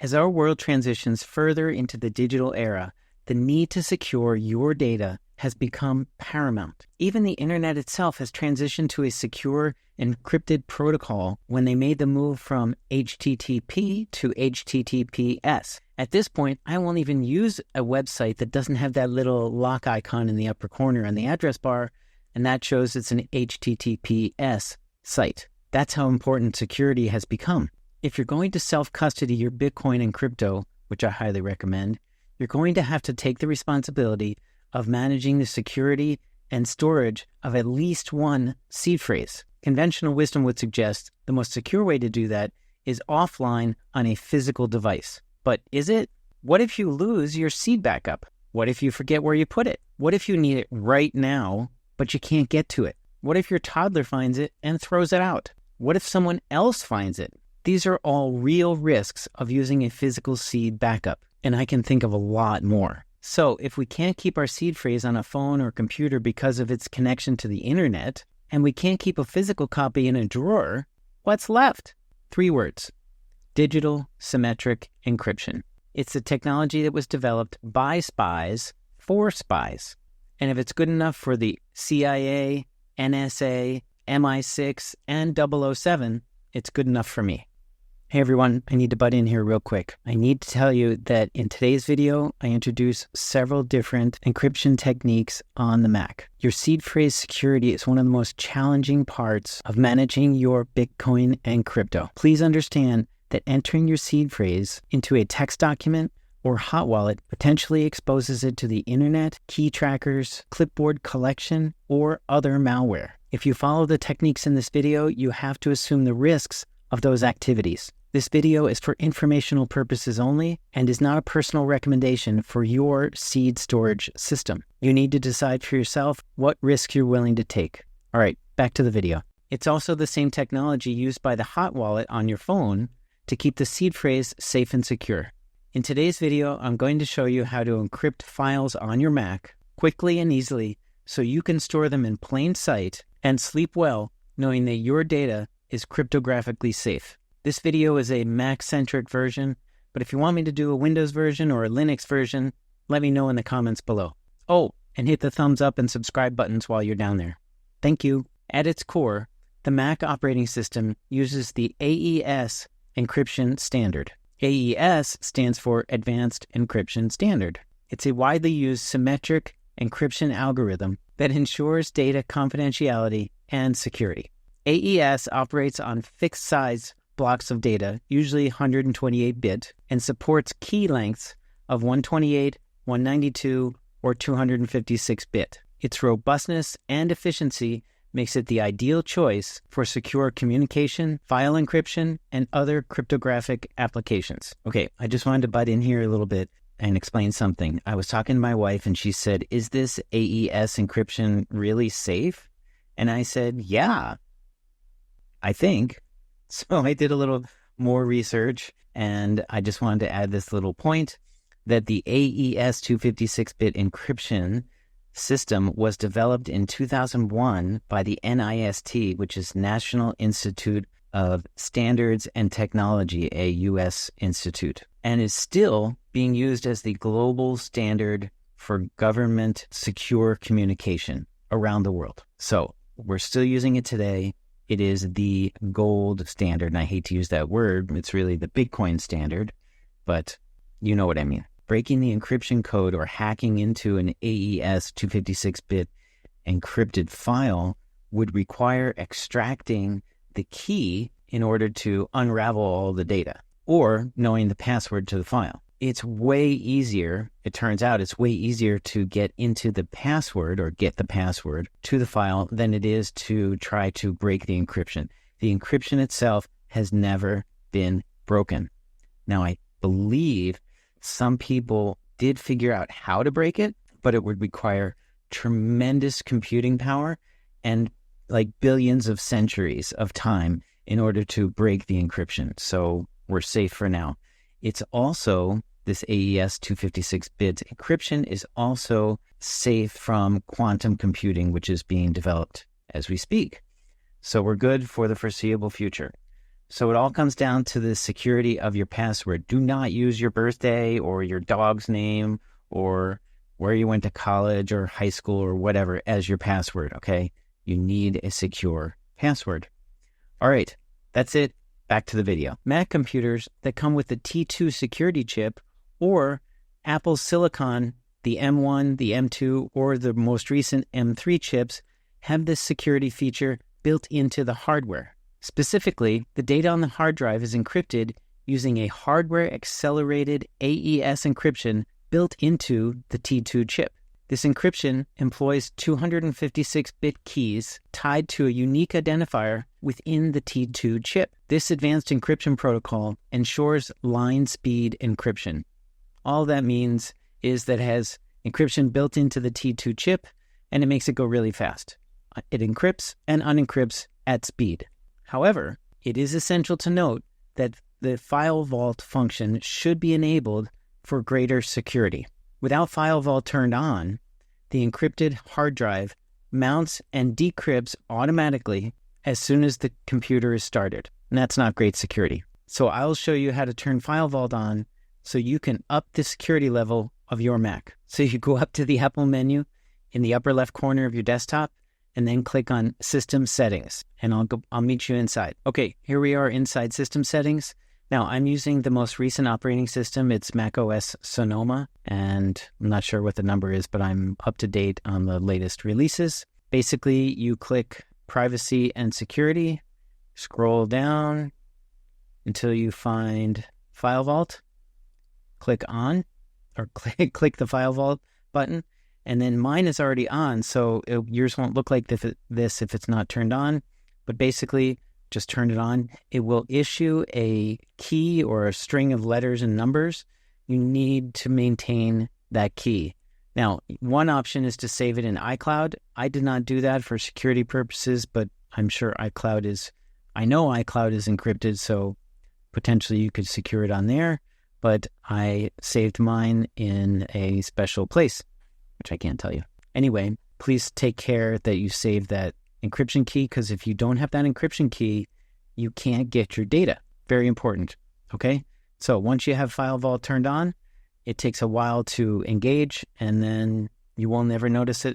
As our world transitions further into the digital era, the need to secure your data has become paramount. Even the internet itself has transitioned to a secure, encrypted protocol when they made the move from HTTP to HTTPS. At this point, I won't even use a website that doesn't have that little lock icon in the upper corner on the address bar, and that shows it's an HTTPS site. That's how important security has become. If you're going to self-custody your Bitcoin and crypto, which I highly recommend, you're going to have to take the responsibility of managing the security and storage of at least one seed phrase. Conventional wisdom would suggest the most secure way to do that is offline on a physical device. But is it? What if you lose your seed backup? What if you forget where you put it? What if you need it right now, but you can't get to it? What if your toddler finds it and throws it out? What if someone else finds it? These are all real risks of using a physical seed backup, and I can think of a lot more. So if we can't keep our seed phrase on a phone or computer because of its connection to the internet, and we can't keep a physical copy in a drawer, what's left? 3 words: digital symmetric encryption. It's the technology that was developed by spies for spies. And if it's good enough for the CIA, NSA, MI6, and 007, it's good enough for me. Hey everyone, I need to butt in here real quick. I need to tell you that in today's video, I introduce several different encryption techniques on the Mac. Your seed phrase security is one of the most challenging parts of managing your Bitcoin and crypto. Please understand that entering your seed phrase into a text document or hot wallet potentially exposes it to the internet, key trackers, clipboard collection, or other malware. If you follow the techniques in this video, you have to assume the risks of those activities. This video is for informational purposes only and is not a personal recommendation for your seed storage system. You need to decide for yourself what risks you're willing to take. All right, back to the video. It's also the same technology used by the hot wallet on your phone to keep the seed phrase safe and secure. In today's video, I'm going to show you how to encrypt files on your Mac quickly and easily so you can store them in plain sight and sleep well knowing that your data is cryptographically safe. This video is a Mac-centric version, but if you want me to do a Windows version or a Linux version, let me know in the comments below. Oh, and hit the thumbs up and subscribe buttons while you're down there. Thank you. At its core, the Mac operating system uses the AES Encryption Standard. AES stands for Advanced Encryption Standard. It's a widely used symmetric encryption algorithm that ensures data confidentiality and security. AES operates on fixed size blocks of data, usually 128-bit, and supports key lengths of 128, 192, or 256-bit. Its robustness and efficiency makes it the ideal choice for secure communication, file encryption, and other cryptographic applications. Okay, I just wanted to butt in here a little bit and explain something. I was talking to my wife and she said, "Is this AES encryption really safe?" And I said, "Yeah, I think." So I did a little more research and I just wanted to add this little point that the AES 256-bit encryption system was developed in 2001 by the NIST, which is National Institute of Standards and Technology, a U.S. institute, and is still being used as the global standard for government secure communication around the world. So we're still using it today. It is the gold standard, and I hate to use that word. It's really the Bitcoin standard, but you know what I mean. Breaking the encryption code or hacking into an AES 256-bit encrypted file would require extracting the key in order to unravel all the data, or knowing the password to the file. It's way easier, it turns out it's way easier to get into the password or get the password to the file than it is to try to break the encryption. The encryption itself has never been broken. Now, I believe some people did figure out how to break it, but it would require tremendous computing power and like billions of centuries of time in order to break the encryption. So we're safe for now. It's also, this AES 256-bit encryption is also safe from quantum computing, which is being developed as we speak. So we're good for the foreseeable future. So it all comes down to the security of your password. Do not use your birthday or your dog's name or where you went to college or high school or whatever as your password, okay? You need a secure password. All right, that's it. Back to the video. Mac computers that come with the T2 security chip or Apple's Silicon, the M1, the M2, or the most recent M3 chips have this security feature built into the hardware. Specifically, the data on the hard drive is encrypted using a hardware-accelerated AES encryption built into the T2 chip. This encryption employs 256-bit keys tied to a unique identifier within the T2 chip. This advanced encryption protocol ensures line speed encryption. All that means is that it has encryption built into the T2 chip, and it makes it go really fast. It encrypts and unencrypts at speed. However, it is essential to note that the file vault function should be enabled for greater security. Without file vault turned on, the encrypted hard drive mounts and decrypts automatically as soon as the computer is started. And that's not great security. So I'll show you how to turn file vault on so you can up the security level of your Mac. So you go up to the Apple menu in the upper left corner of your desktop and then click on System Settings, and I'll meet you inside. Okay, here we are inside System Settings. Now, I'm using the most recent operating system. It's macOS Sonoma, and I'm not sure what the number is, but I'm up to date on the latest releases. Basically, you click Privacy and Security, scroll down until you find File Vault, click on, or click the File Vault button, and then mine is already on, so yours won't look like this if it's not turned on, but basically, just turn it on. It will issue a key or a string of letters and numbers. You need to maintain that key. Now, one option is to save it in iCloud. I did not do that for security purposes, but I'm sure I know iCloud is encrypted, so potentially you could secure it on there, but I saved mine in a special place, which I can't tell you. Anyway, please take care that you save that encryption key, because if you don't have that encryption key, you can't get your data. Very important, okay? So once you have File Vault turned on, it takes a while to engage, and then you will never notice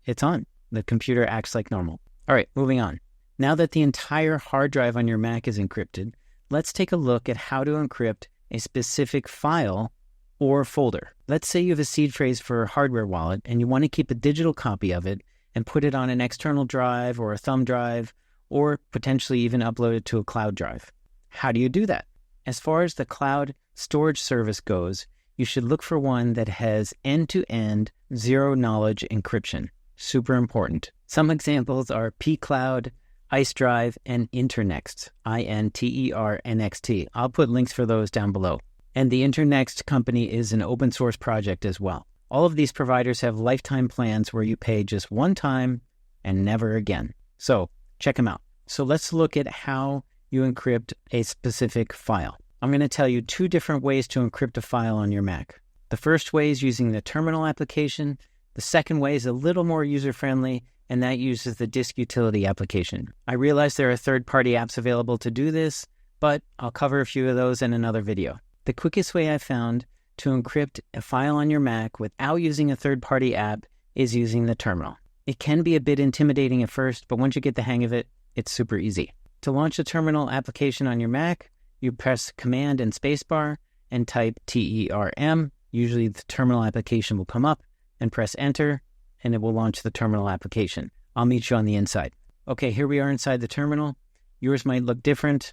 it's on. The computer acts like normal. All right, moving on. Now that the entire hard drive on your Mac is encrypted, let's take a look at how to encrypt a specific file or folder. Let's say you have a seed phrase for a hardware wallet, and you want to keep a digital copy of it and put it on an external drive or a thumb drive, or potentially even upload it to a cloud drive. How do you do that? As far as the cloud storage service goes, you should look for one that has end-to-end zero-knowledge encryption. Super important. Some examples are pCloud, IceDrive, and Internext, INTERNXT. I'll put links for those down below. And the Internext company is an open source project as well. All of these providers have lifetime plans where you pay just one time and never again. So check them out. So let's look at how you encrypt a specific file. I'm going to tell you two different ways to encrypt a file on your Mac. The first way is using the terminal application. The second way is a little more user-friendly, and that uses the disk utility application. I realize there are third-party apps available to do this, but I'll cover a few of those in another video. The quickest way I found to encrypt a file on your Mac without using a third-party app is using the terminal. It can be a bit intimidating at first, but once you get the hang of it, it's super easy. To launch a terminal application on your Mac, you press Command and Spacebar and type TERM. Usually the terminal application will come up, and press Enter, and it will launch the terminal application. I'll meet you on the inside. Okay, here we are inside the terminal. Yours might look different,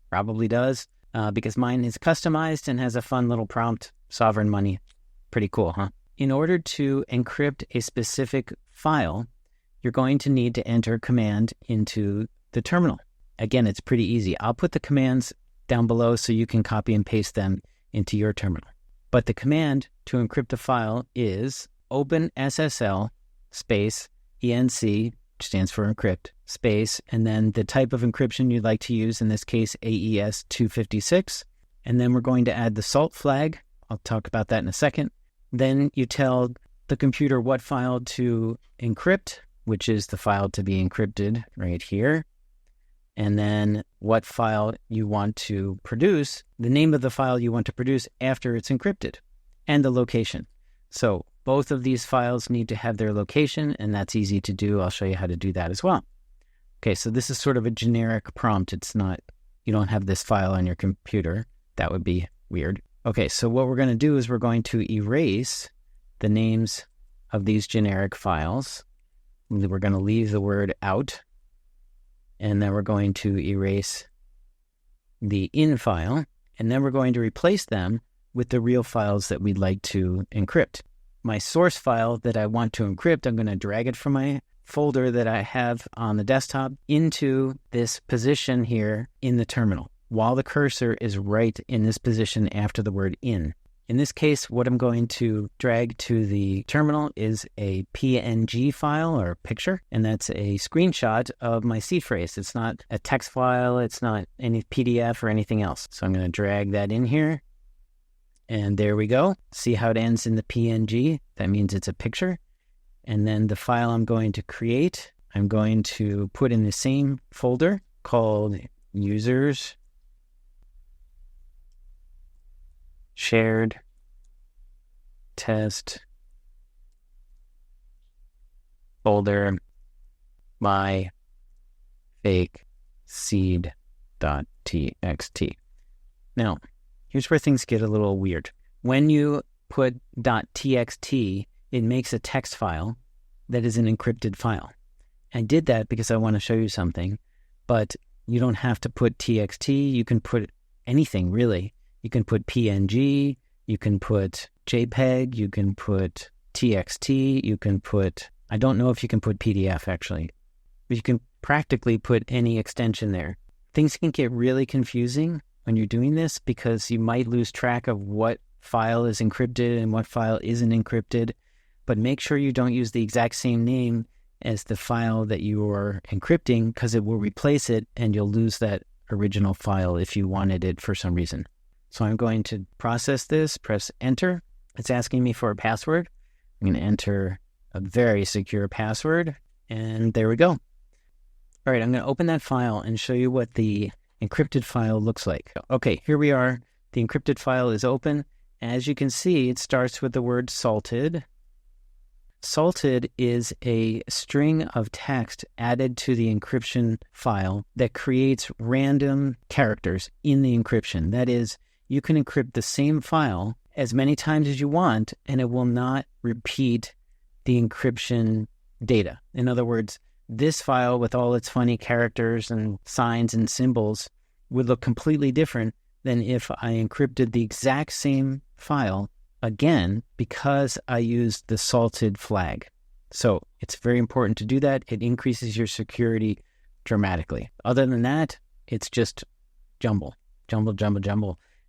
probably does, because mine is customized and has a fun little prompt, sovereign money. Pretty cool, huh? In order to encrypt a specific file, you're going to need to enter command into the terminal. Again, it's pretty easy. I'll put the commands down below so you can copy and paste them into your terminal. But the command to encrypt a file is OpenSSL space ENC, which stands for encrypt, space, and then the type of encryption you'd like to use, in this case, AES 256. And then we're going to add the salt flag. I'll talk about that in a second. Then you tell the computer what file to encrypt, which is the file to be encrypted right here. and then what file you want to produce, the name of the file you want to produce after it's encrypted, and the location. So both of these files need to have their location, and that's easy to do. I'll show you how to do that as well. Okay, so this is sort of a generic prompt. It's not, you don't have this file on your computer. That would be weird. Okay, so what we're going to do is we're going to erase the names of these generic files. We're going to leave the word out, and then we're going to erase the in file, and then we're going to replace them with the real files that we'd like to encrypt. My source file that I want to encrypt, I'm going to drag it from my folder that I have on the desktop into this position here in the terminal, while the cursor is right in this position after the word in. In this case, what I'm going to drag to the terminal is a PNG file or picture, and that's a screenshot of my seed phrase. It's not a text file, it's not any PDF or anything else. So I'm going to drag that in here, and there we go. See how it ends in the PNG? That means it's a picture. And then the file I'm going to create, I'm going to put in the same folder called users shared test folder my fake seed.txt. Now, here's where things get a little weird. When you put .txt, it makes a text file that is an encrypted file. I did that because I want to show you something, but you don't have to put txt. You can put anything, really. You can put PNG, you can put JPEG, you can put TXT, you can put, I don't know if you can put PDF actually, but you can practically put any extension there. Things can get really confusing when you're doing this because you might lose track of what file is encrypted and what file isn't encrypted, but make sure you don't use the exact same name as the file that you are encrypting because it will replace it and you'll lose that original file if you wanted it for some reason. So I'm going to process this, press enter. It's asking me for a password. I'm going to enter a very secure password, and there we go. All right, I'm going to open that file and show you what the encrypted file looks like. Okay, here we are. The encrypted file is open. As you can see, it starts with the word salted. Salted is a string of text added to the encryption file that creates random characters in the encryption. That is, you can encrypt the same file as many times as you want, and it will not repeat the encryption data. In other words, this file with all its funny characters and signs and symbols would look completely different than if I encrypted the exact same file again because I used the salted flag. So it's very important to do that. It increases your security dramatically. Other than that, it's just jumble.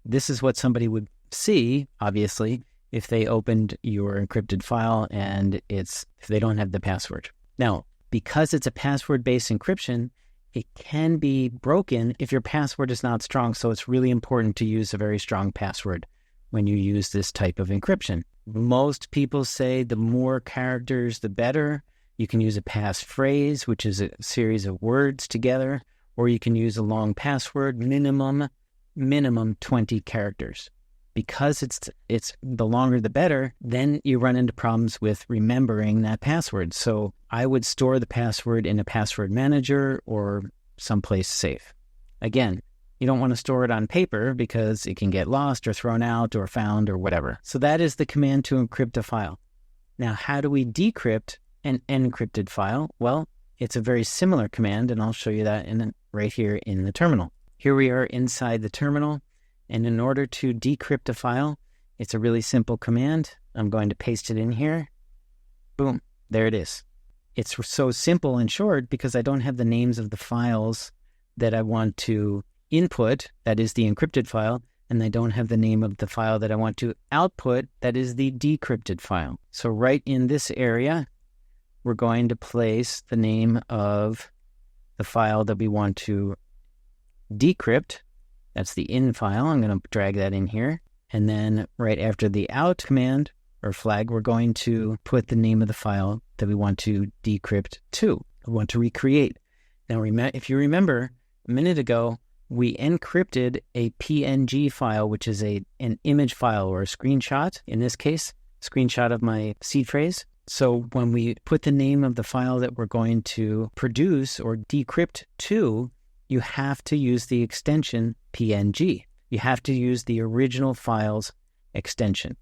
This is what somebody would see, obviously, if they opened your encrypted file and if they don't have the password. Now, because it's a password-based encryption, it can be broken if your password is not strong. So it's really important to use a very strong password when you use this type of encryption. Most people say the more characters, the better. You can use a passphrase, which is a series of words together, or you can use a long password, minimum 20 characters. Because it's the longer the better, then you run into problems with remembering that password. So I would store the password in a password manager or someplace safe. Again, you don't want to store it on paper because it can get lost or thrown out or found or whatever. So that is the command to encrypt a file. Now, how do we decrypt an encrypted file? Well, it's a very similar command, and I'll show you that right here in the terminal. Here we are inside the terminal. And in order to decrypt a file, it's a really simple command. I'm going to paste it in here. Boom, there it is. It's so simple and short because I don't have the names of the files that I want to input, that is the encrypted file, and I don't have the name of the file that I want to output, that is the decrypted file. So right in this area, we're going to place the name of the file that we want to decrypt. That's the in file. I'm going to drag that in here. And then right after the out command or flag, we're going to put the name of the file that we want to decrypt to, we want to recreate. Now, if you remember, a minute ago, we encrypted a PNG file, which is an image file or a screenshot, in this case, screenshot of my seed phrase. So when we put the name of the file that we're going to produce or decrypt to, you have to use the extension PNG. You have to use the original file's extension.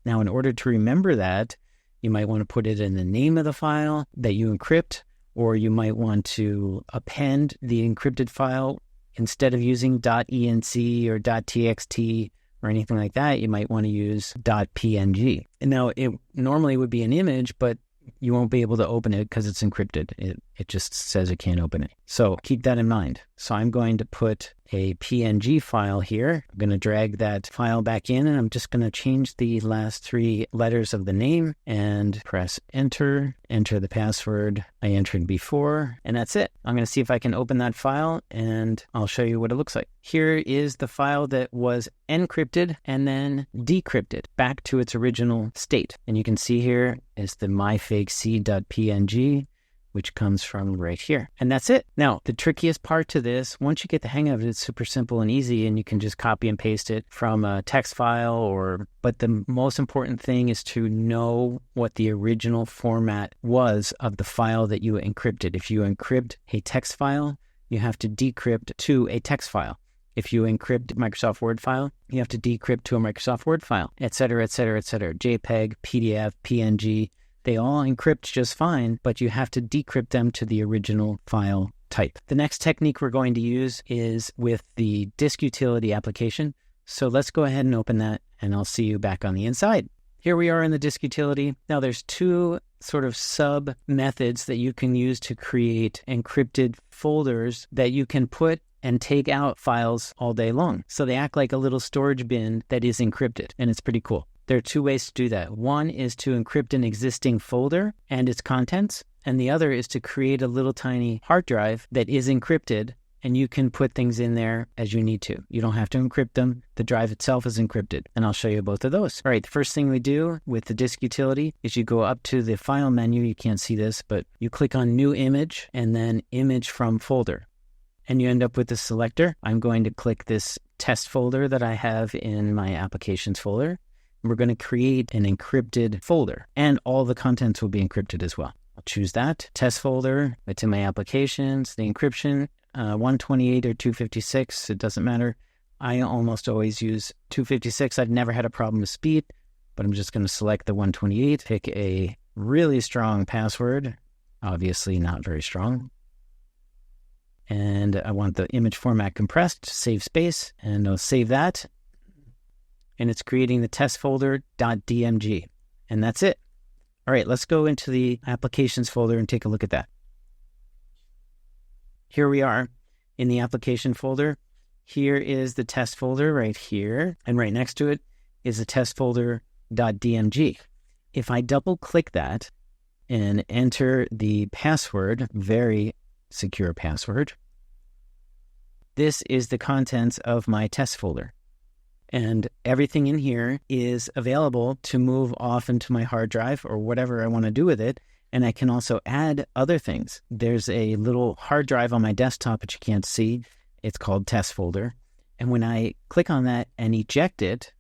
Now, in order to remember that, you might want to put it in the name of the file that you encrypt, or you might want to append the encrypted file. Instead of using .enc or .txt or anything like that, you might want to use .png. And now it normally would be an image, but you won't be able to open it because it's encrypted. It just says it can't open it. So keep that in mind. So I'm going to put a PNG file here. I'm going to drag that file back in, and I'm just going to change the last 3 letters of the name and press enter the password I entered before, and that's it. I'm going to see if I can open that file, and I'll show you what it looks like. Here is the file that was encrypted and then decrypted back to its original state. And you can see here is the myfakec.png, which comes from right here. And that's it. Now, the trickiest part to this, once you get the hang of it, it's super simple and easy, and you can just copy and paste it from a text file but the most important thing is to know what the original format was of the file that you encrypted. If you encrypt a text file, you have to decrypt to a text file. If you encrypt a Microsoft Word file, you have to decrypt to a Microsoft Word file, et cetera, et cetera, et cetera. JPEG, PDF, PNG, they all encrypt just fine, but you have to decrypt them to the original file type. The next technique we're going to use is with the disk utility application. So let's go ahead and open that, and I'll see you back on the inside. Here we are in the disk utility. Now there's 2 sort of sub methods that you can use to create encrypted folders that you can put and take out files all day long. So they act like a little storage bin that is encrypted, and it's pretty cool. There are 2 ways to do that. One is to encrypt an existing folder and its contents, and the other is to create a little tiny hard drive that is encrypted, and you can put things in there as you need to. You don't have to encrypt them. The drive itself is encrypted, and I'll show you both of those. All right, the first thing we do with the disk utility is you go up to the file menu. You can't see this, but you click on New Image and then Image from Folder, and you end up with the selector. I'm going to click this test folder that I have in my Applications folder. We're going to create an encrypted folder, and all the contents will be encrypted as well. I'll choose that test folder. It's in my applications, the encryption, 128 or 256. It doesn't matter. I almost always use 256. I've never had a problem with speed, but I'm just going to select the 128, pick a really strong password, obviously not very strong. And I want the image format compressed, save space, and I'll save that. And it's creating the test folder .dmg. And that's it. All right, let's go into the applications folder and take a look at that. Here we are in the application folder. Here is the test folder right here. And right next to it is the test folder .dmg. If I double click that and enter the password, very secure password, this is the contents of my test folder. And everything in here is available to move off into my hard drive or whatever I want to do with it. And I can also add other things. There's a little hard drive on my desktop that you can't see. It's called test folder. And when I click on that and eject it,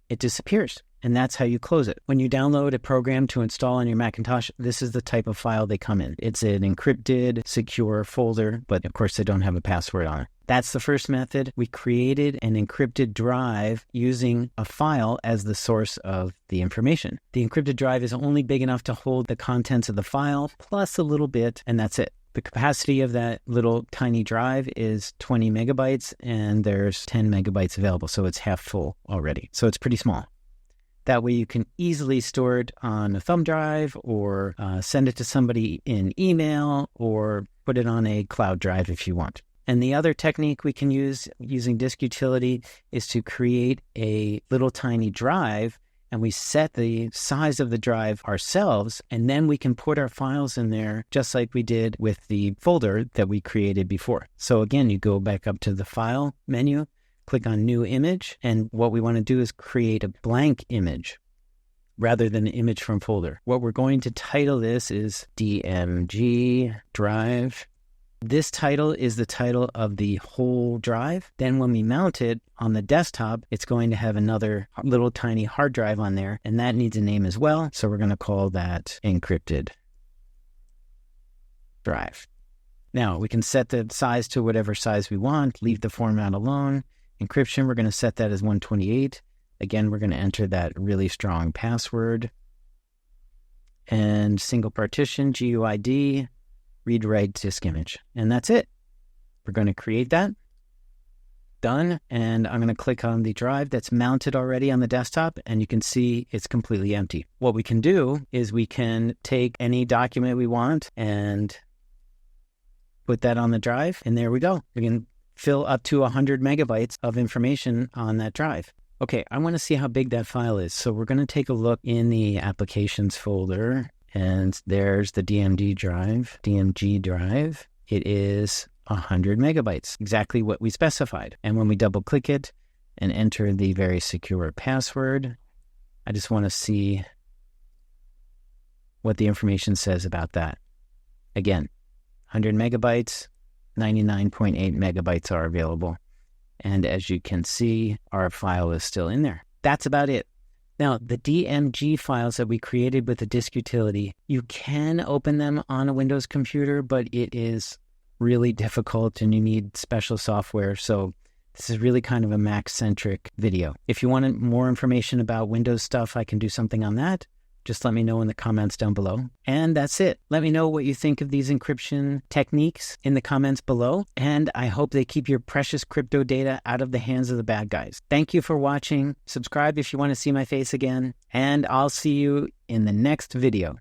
it disappears. And that's how you close it. When you download a program to install on your Macintosh, this is the type of file they come in. It's an encrypted, secure folder, but of course they don't have a password on it. That's the first method. We created an encrypted drive using a file as the source of the information. The encrypted drive is only big enough to hold the contents of the file plus a little bit, and that's it. The capacity of that little tiny drive is 20 megabytes, and there's 10 megabytes available, so it's half full already. So it's pretty small. That way you can easily store it on a thumb drive or send it to somebody in email or put it on a cloud drive if you want. And the other technique we can use using disk utility is to create a little tiny drive, and we set the size of the drive ourselves, and then we can put our files in there just like we did with the folder that we created before. So again, you go back up to the File menu, click on New Image, and what we want to do is create a blank image rather than an image from folder. What we're going to title this is DMG Drive, This title is the title of the whole drive. Then when we mount it on the desktop, it's going to have another little tiny hard drive on there, and that needs a name as well. So we're going to call that encrypted drive. Now we can set the size to whatever size we want, leave the format alone. Encryption, we're going to set that as 128. Again, we're going to enter that really strong password. And single partition, GUID, read write disk image. And that's it. We're going to create that. Done. And I'm going to click on the drive that's mounted already on the desktop, and you can see it's completely empty. What we can do is we can take any document we want and put that on the drive, and there we go. We can fill up to 100 megabytes of information on that drive. Okay, I want to see how big that file is. So we're going to take a look in the applications folder, and there's the DMG drive. It is 100 megabytes, exactly what we specified. And when we double click it and enter the very secure password, I just want to see what the information says about that. Again, 100 megabytes, 99.8 megabytes are available. And as you can see, our file is still in there. That's about it. Now, the DMG files that we created with the disk utility, you can open them on a Windows computer, but it is really difficult and you need special software. So this is really kind of a Mac-centric video. If you want more information about Windows stuff, I can do something on that. Just let me know in the comments down below. And that's it. Let me know what you think of these encryption techniques in the comments below. And I hope they keep your precious crypto data out of the hands of the bad guys. Thank you for watching. Subscribe if you want to see my face again. And I'll see you in the next video.